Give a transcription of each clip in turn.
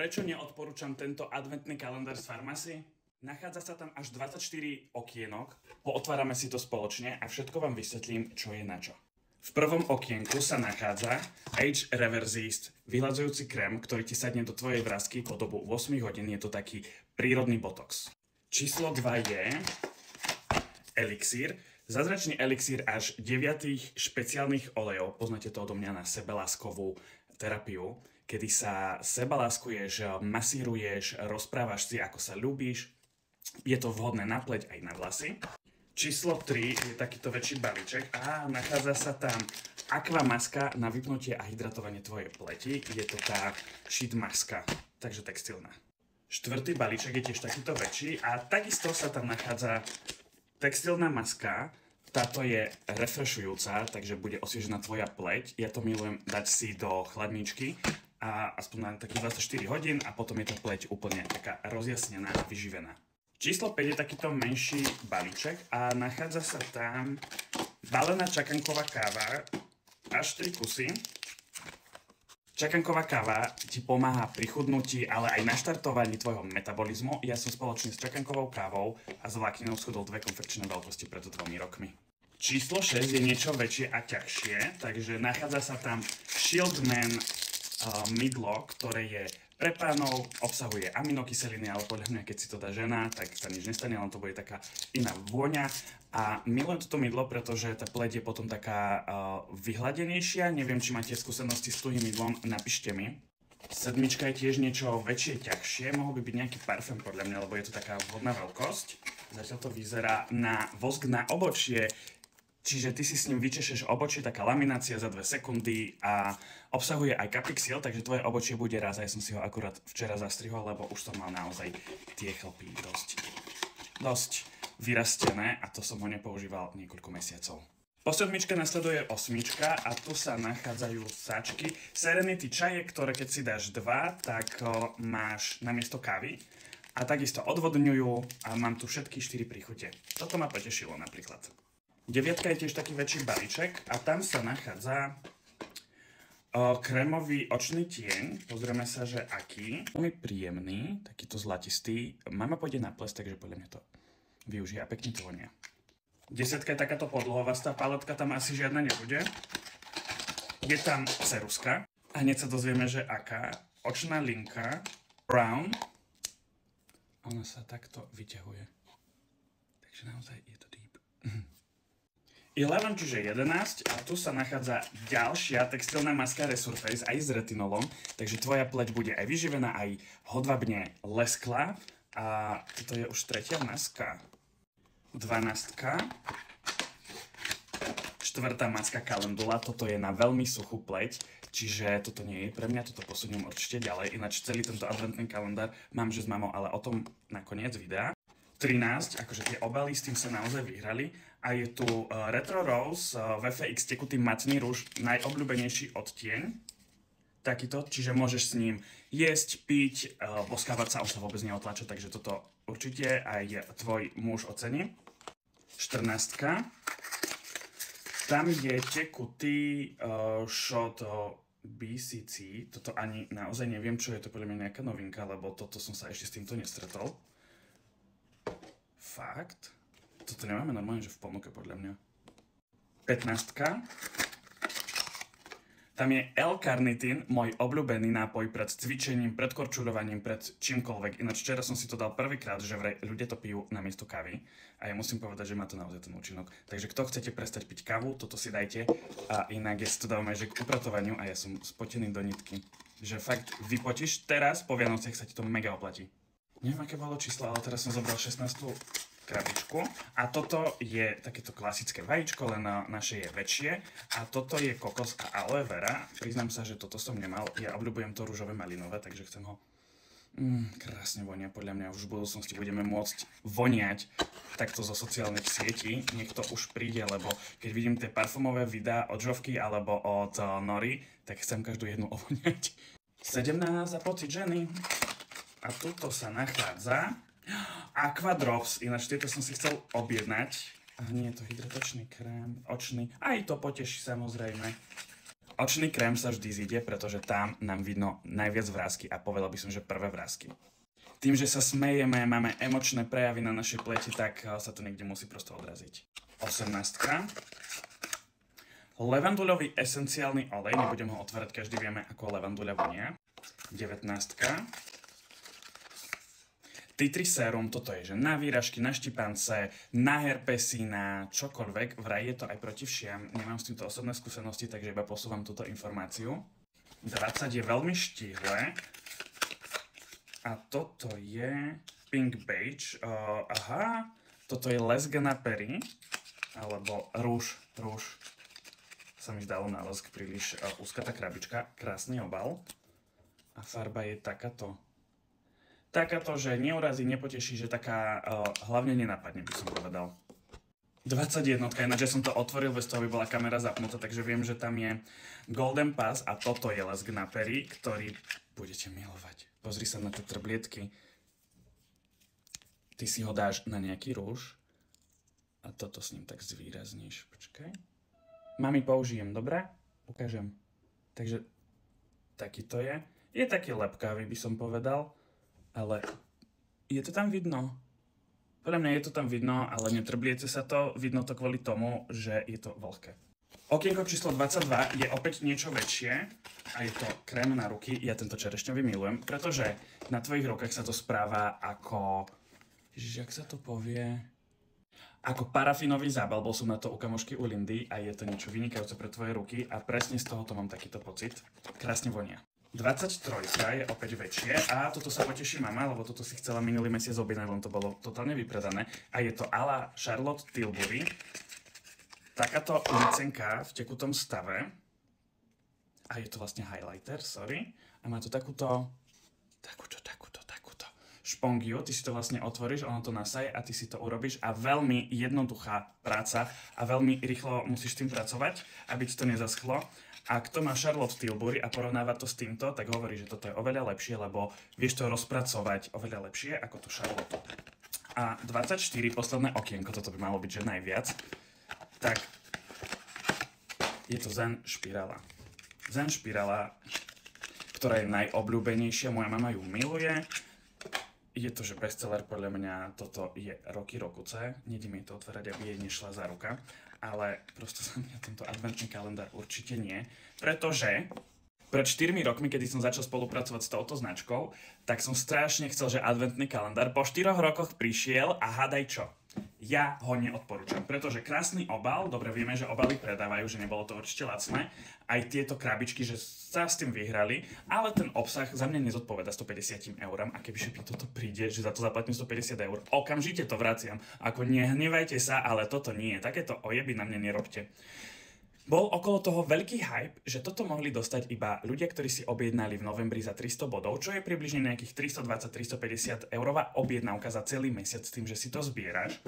Prečo neodporúčam tento adventný kalendár z Farmasy? Nachádza sa tam až 24 okienok, pootvárame si to spoločne a všetko vám vysvetlím, čo je na čo. V prvom okienku sa nachádza Age Reversist vyhľadzujúci krém, ktorý ti sadne do tvojej vrásky po dobu 8 hodín, je to taký prírodný botox. Číslo 2 je elixír, zázračný elixír až 9 špeciálnych olejov, poznáte to odo mňa na sebeláskovú terapiu, kedy sa sebaláskuješ, masíruješ, rozprávaš si, ako sa ľúbíš. Je to vhodné na pleť aj na vlasy. Číslo 3 je takýto väčší balíček a nachádza sa tam aqua maska na vypnutie a hydratovanie tvojej pleti. Je to tá sheet maska, takže textilná. Štvrtý balíček je tiež takýto väčší a takisto sa tam nachádza textilná maska. Táto je refreshujúca, takže bude osviežená tvoja pleť. Ja to milujem dať si do chladničky a aspoň na takých 24 hodín a potom je tá pleť úplne taká rozjasnená a vyživená. Číslo 5 je takýto menší balíček a nachádza sa tam balená čakanková káva, až 3 kusy. Čakanková káva ti pomáha pri chudnutí, ale aj na štartovaní tvojho metabolizmu. Ja som spoločne s čakankovou kávou a s vlákninou schudol 2 konfekčné veľkosti pred 2 rokmi. Číslo 6 je niečo väčšie a ťažšie, takže nachádza sa tam Shieldman mydlo, ktoré je pre pánov, obsahuje aminokyseliny, ale podľa mňa, keď si to dá žena, tak sa nič nestane, len to bude taká iná vôňa. A milujem toto mydlo, pretože tá pleť je potom taká vyhladenejšia. Neviem, či máte skúsenosti s tuhým mydlom, napíšte mi. Sedmička je tiež niečo väčšie, ťažšie, mohol by byť nejaký parfém podľa mňa, lebo je to taká vhodná veľkosť. Zatiaľ to vyzerá na vosk na obočie. Čiže ty si s ním vyčešeš obočie, taká laminácia za 2 sekundy a obsahuje aj Capixil, takže tvoje obočie bude raz. Ja som si ho akurát včera zastrihol, lebo už som mal naozaj tie chlpy dosť vyrastené a to som ho nepoužíval niekoľko mesiacov. Po sedmičke nasleduje 8 a tu sa nachádzajú sáčky. Serenity čaje, ktoré keď si dáš 2, tak máš namiesto kávy. A takisto odvodňujú a mám tu všetky 4 príchute. Toto ma potešilo napríklad. 9 je tiež taký väčší balíček a tam sa nachádza krémový očný tieň. Pozrieme sa, že aký. Veľmi príjemný, takýto zlatistý. Mama pôjde na ples, takže podľa mňa to využije a pekne to vonia. 10 je takáto podlohovastá paletka, tam asi žiadna nebude. Je tam ceruska a hneď sa dozvieme, že aká. Očná linka Brown. Ona sa takto vyťahuje. Takže naozaj je to deep. 11, čiže 11 a tu sa nachádza ďalšia textilná maska Resurface aj s retinolom, takže tvoja pleť bude aj vyživená, aj hodvabne lesklá a toto je už tretia maska. 12, štvrtá maska Calendula, toto je na veľmi suchú pleť, čiže toto nie je pre mňa, toto posuniem určite ďalej, ináč celý tento adventný kalendár mám, že s mamou, ale o tom nakoniec videa. 13, akože tie obaly s tým sa naozaj vyhrali. A je tu Retro Rose VFX tekutý matný rúž, najobľúbenejší odtieň. Takýto, čiže môžeš s ním jesť, piť, boskávať sa, on sa vôbec neotlača, takže toto určite aj tvoj muž ocení. 14. Tam je tekutý shot BCC, toto ani naozaj neviem, čo je to, podľa mňa nejaká novinka, lebo toto som sa ešte s týmto nestretol. Fakt? Toto nemáme normálne, že v ponuke podľa mňa. 15. Tam je L-carnitin, môj obľúbený nápoj pred cvičením, pred korčulovaním, pred čímkoľvek. Ináč včera som si to dal prvýkrát, že vraj ľudia to pijú namiesto kávy. A ja musím povedať, že má to naozaj ten účinok. Takže kto chcete prestať piť kávu, toto si dajte. A inak ja si to dávam aj že k upratovaniu a ja som spotený do nitky. Že fakt vypotíš teraz, po Vianociach sa ti to mega oplatí. Neviem, aké bolo číslo, ale teraz som zobral 16. krabičku. A toto je takéto klasické vajíčko, len naše je väčšie. A toto je kokos a aloe vera. Priznám sa, že toto som nemal. Ja obľúbujem to ružové malinové, takže chcem ho... krásne vonia. Podľa mňa už v budúcnosti budeme môcť voniať takto zo sociálnych sietí. Niekto už príde, lebo keď vidím tie parfumové videá od Žovky alebo od Nory, tak chcem každú jednu ovoniať. 17 a pocit ženy. A tuto sa nachádza Aqua Drops, ináč tieto som si chcel objednať. A nie je to hydratačný krém, očný, aj to poteší samozrejme. Očný krém sa vždy zíde, pretože tam nám vidno najviac vrásky a povedal by som, že prvé vrásky. Tým, že sa smejeme, máme emočné prejavy na našej pleti, tak sa to niekde musí prosto odraziť. 18. Levanduľový esenciálny olej, nebudem ho otvárať, každý vieme, ako levanduľa vonia. 19. Tea tree sérum, toto je, že na výražky, na štipance, na herpesy, na čokoľvek, vraj je to aj proti všiam, nemám s týmto osobné skúsenosti, takže iba posúvam túto informáciu. 20 je veľmi štíhle. A toto je Pink Beige, toto je Lesk na pery, alebo rúž. Sa mi zdalo na lesk príliš úzka tá krabička, krásny obal. A farba je takáto. Takáto, že neurazí, nepoteší, že taká hlavne nenapadne, by som povedal. 21, ináč som to otvoril, bez toho by bola kamera zapnutá, takže viem, že tam je Golden Pass a toto je lesk na pery, ktorý budete milovať. Pozri sa na tie trblietky. Ty si ho dáš na nejaký rúž a toto s ním tak zvýrazníš. Počkaj. Mami, použijem, dobre? Ukážem. Takže taký to je. Je taký lepkavý, by som povedal, ale je to tam vidno. Podľa mňa je to tam vidno, ale netrbliete sa to. Vidno to kvôli tomu, že je to vlhké. Okienko číslo 22 je opäť niečo väčšie a je to krém na ruky. Ja tento čerešňový milujem, pretože na tvojich rukách sa to správa ako... Ježiš, jak sa to povie... Ako parafínový zábal, bol som na to u kamošky u Lindy a je to niečo vynikajúce pre tvoje ruky a presne z tohoto mám takýto pocit. Krásne vonia. 23 je opäť väčšie a toto sa poteší mama, lebo toto si chcela minulý mesiac objednať, len to bolo totálne vypredané. A je to à la Charlotte Tilbury. Takáto licenka v tekutom stave. A je to vlastne highlighter, sorry. A má to takúto špongiu, ty si to vlastne otvoríš, ono to nasaje a ty si to urobíš a veľmi jednoduchá práca a veľmi rýchlo musíš s tým pracovať, aby ti to nezaschlo. A kto má Charlotte Tilbury a porovnáva to s týmto, tak hovorí, že toto je oveľa lepšie, lebo vieš to rozpracovať oveľa lepšie ako to Charlotte. A 24, posledné okienko, toto by malo byť že najviac, tak je to Zen špirála. Zen špirála, ktorá je najobľúbenejšia, moja mama ju miluje. Je to, že bestseller, podľa mňa toto je roky rokuce. Nejde mi to otvárať, aby jej nešla za ruka. Ale prosto za mňa tento adventný kalendár určite nie. Pretože pred 4 rokmi, kedy som začal spolupracovať s touto značkou, tak som strašne chcel, že adventný kalendár po 4 rokoch prišiel a hádaj čo? Ja ho neodporúčam, pretože krásny obal, dobre vieme, že obaly predávajú, že nebolo to určite lacné, aj tieto krabičky, že sa s tým vyhrali, ale ten obsah za mňa nezodpoveda 150 €, a kebyže mi toto príde, že za to zaplatím 150 €, okamžite to vraciam, ako nehnevajte sa, ale toto nie, takéto ojeby na mne nerobte. Bol okolo toho veľký hype, že toto mohli dostať iba ľudia, ktorí si objednali v novembri za 300 bodov, čo je približne nejakých 320-350 eurová objednávka za celý mesiac s tým, že si to zbieraš.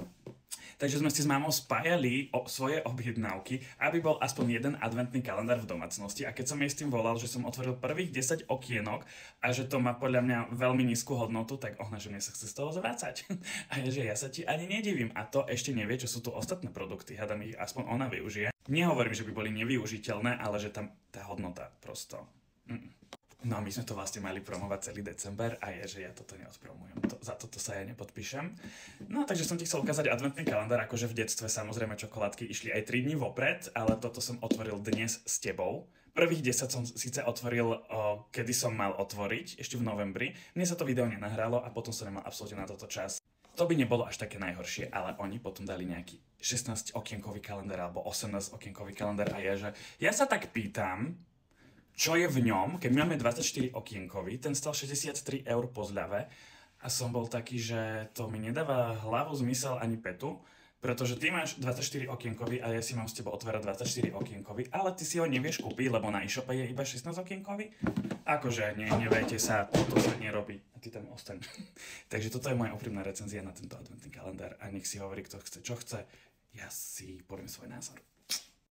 Takže sme si s mamou spájali svoje objednávky, aby bol aspoň jeden adventný kalendár v domácnosti. A keď som jej s tým volal, že som otvoril prvých 10 okienok a že to má podľa mňa veľmi nízku hodnotu, tak ona, že mne sa chce z toho zvrácať. A že ja sa ti ani nedivím. A to ešte nevie, čo sú tu ostatné produkty. Hádam ich aspoň ona využije. Nehovorím, že by boli nevyužiteľné, ale že tam tá hodnota prosto... No a my sme to vlastne mali promovať celý december a je, že ja toto neodpromujem. Za toto sa ja nepodpíšem. No takže som ti chcel ukázať adventný kalendár, akože v detstve samozrejme čokoládky išli aj 3 dní vopred, ale toto som otvoril dnes s tebou. Prvých 10 som síce otvoril, kedy som mal otvoriť, ešte v novembri. Mne sa to video nenahralo a potom som nemal absolútne na toto čas. To by nebolo až také najhoršie, ale oni potom dali nejaký 16 okienkový kalendár alebo 18 okienkový kalendár a je, že ja sa tak pýtam, čo je v ňom, keď máme 24 okienkový, ten stal 63 € po zľave a som bol taký, že to mi nedáva hlavu, zmysel ani petu, pretože ty máš 24 okienkový a ja si mám s tebou otvárať 24 okienkový, ale ty si ho nevieš kúpiť, lebo na e-shope je iba 16 okienkový. Akože nevejte sa, toto sa nerobí a ty tam ostaň. Takže toto je moja úprimná recenzia na tento adventný kalendár a nech si hovorí, kto chce, čo chce, ja si poviem svoj názor.